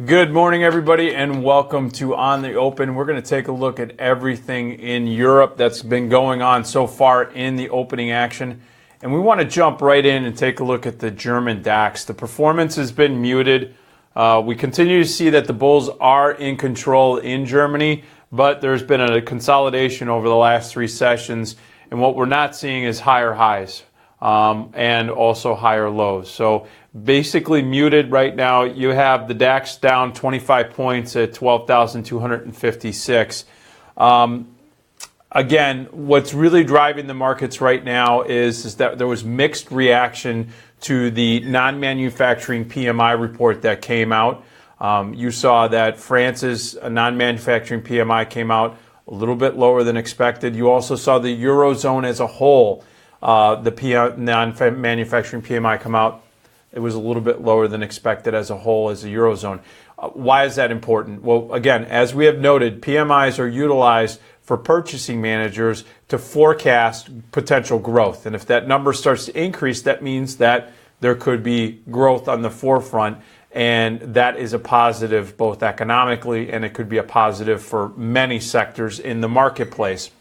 Good morning, everybody, and welcome to On the Open. We're going to take a look at everything in Europe that's been going on so far in the opening action. And we want to jump right in and take a look at the German DAX. The performance has been muted. We continue to see that the bulls are in control in Germany, but there's been a consolidation over the last three sessions. And what we're not seeing is higher highs and also higher lows. So basically muted right now. You have the DAX down 25 points at 12,256. Again, what's really driving the markets right now is that there was mixed reaction to the non-manufacturing PMI report that came out. You saw that France's non-manufacturing PMI came out a little bit lower than expected. You also saw the Eurozone as a whole, the non-manufacturing PMI come out. It was a little bit lower than expected as a whole as a Eurozone. Why is that important? Well, again, as we have noted, PMIs are utilized for purchasing managers to forecast potential growth. And if that number starts to increase, that means that there could be growth on the forefront. And that is a positive both economically, and it could be a positive for many sectors in the marketplace.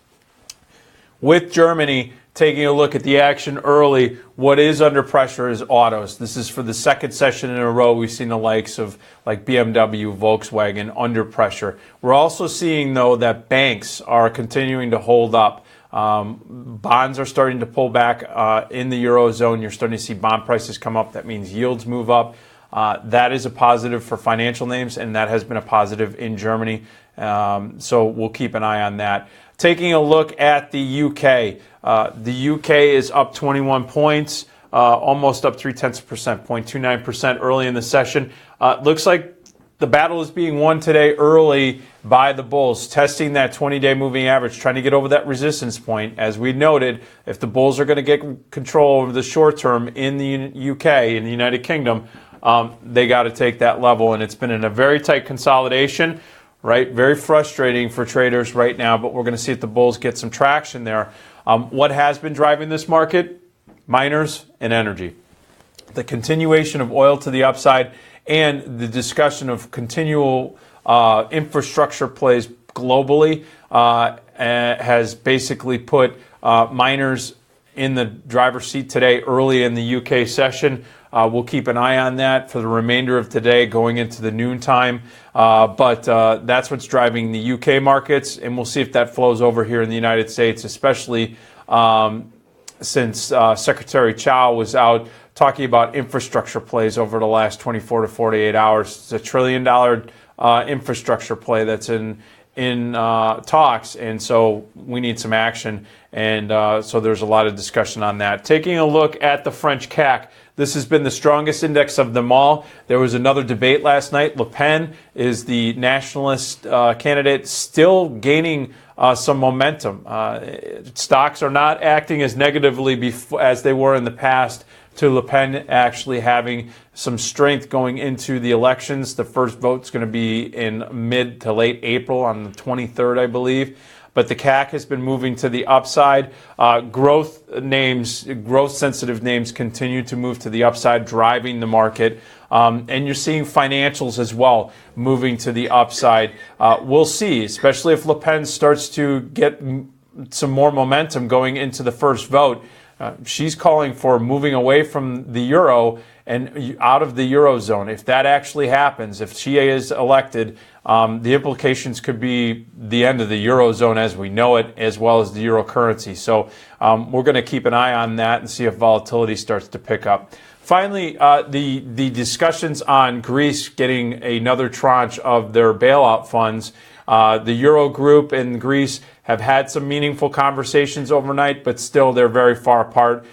With Germany taking a look at the action early, what is under pressure is autos. This is for the second session in a row. We've seen the likes of like BMW, Volkswagen under pressure. We're also seeing, though, that banks are continuing to hold up. Bonds are starting to pull back in the Eurozone. You're starting to see bond prices come up. That means yields move up. That is a positive for financial names, and that has been a positive in Germany. So we'll keep an eye on that. Taking a look at the UK. The UK is up 21 points, almost up 0.3%, 0.29% early in the session. Looks like the battle is being won today early by the bulls, testing that 20-day moving average, trying to get over that resistance point. As we noted, if the bulls are going to get control over the short term in the UK, in the United Kingdom, they got to take that level, and it's been in a very tight consolidation. Right, very frustrating for traders right now, but we're going to see if the bulls get some traction there. What has been driving this market? Miners and energy. The continuation of oil to the upside and the discussion of continual infrastructure plays globally has basically put miners in the driver's seat today early in the UK session. We'll keep an eye on that for the remainder of today going into the noontime. But that's what's driving the UK markets, and we'll see if that flows over here in the United States, especially since Secretary Chow was out talking about infrastructure plays over the last 24 to 48 hours. It's $1 trillion infrastructure play that's in talks, and so we need some action, and so there's a lot of discussion on that. Taking a look at the French CAC, this has been the strongest index of them all. There was another debate last night. Le Pen is the nationalist candidate, still gaining some momentum. Stocks are not acting as negatively as they were in the past to Le Pen actually having some strength going into the elections. The first vote's going to be in mid to late April on the 23rd, I believe. But the CAC has been moving to the upside. Growth-sensitive names continue to move to the upside, driving the market. And you're seeing financials as well moving to the upside. We'll see, especially if Le Pen starts to get some more momentum going into the first vote. She's calling for moving away from the euro and out of the Eurozone. If that actually happens, if she is elected, the implications could be the end of the Eurozone as we know it, as well as the euro currency. So we're going to keep an eye on that and see if volatility starts to pick up. Finally, the discussions on Greece getting another tranche of their bailout funds. The Euro group in Greece have had some meaningful conversations overnight, but still they're very far apart.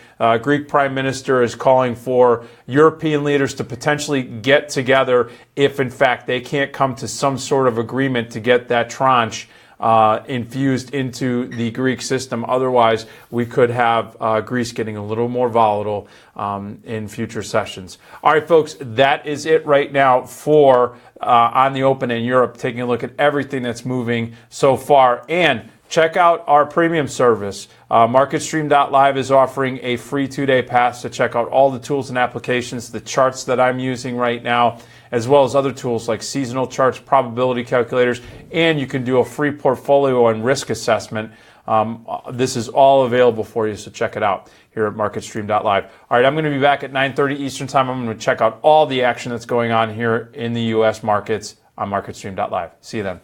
Greek Prime Minister is calling for European leaders to potentially get together if, in fact, they can't come to some sort of agreement to get that tranche infused into the Greek system. Otherwise, we could have Greece getting a little more volatile in future sessions. All right, folks, that is it right now for On the Open in Europe, taking a look at everything that's moving so far. And check out our premium service. MarketStream.live is offering a free 2-day pass to check out all the tools and applications, the charts that I'm using right now, as well as other tools like seasonal charts, probability calculators, and you can do a free portfolio and risk assessment. This is all available for you, so check it out here at MarketStream.live. All right, I'm going to be back at 9:30 Eastern Time. I'm going to check out all the action that's going on here in the U.S. markets on MarketStream.live. See you then.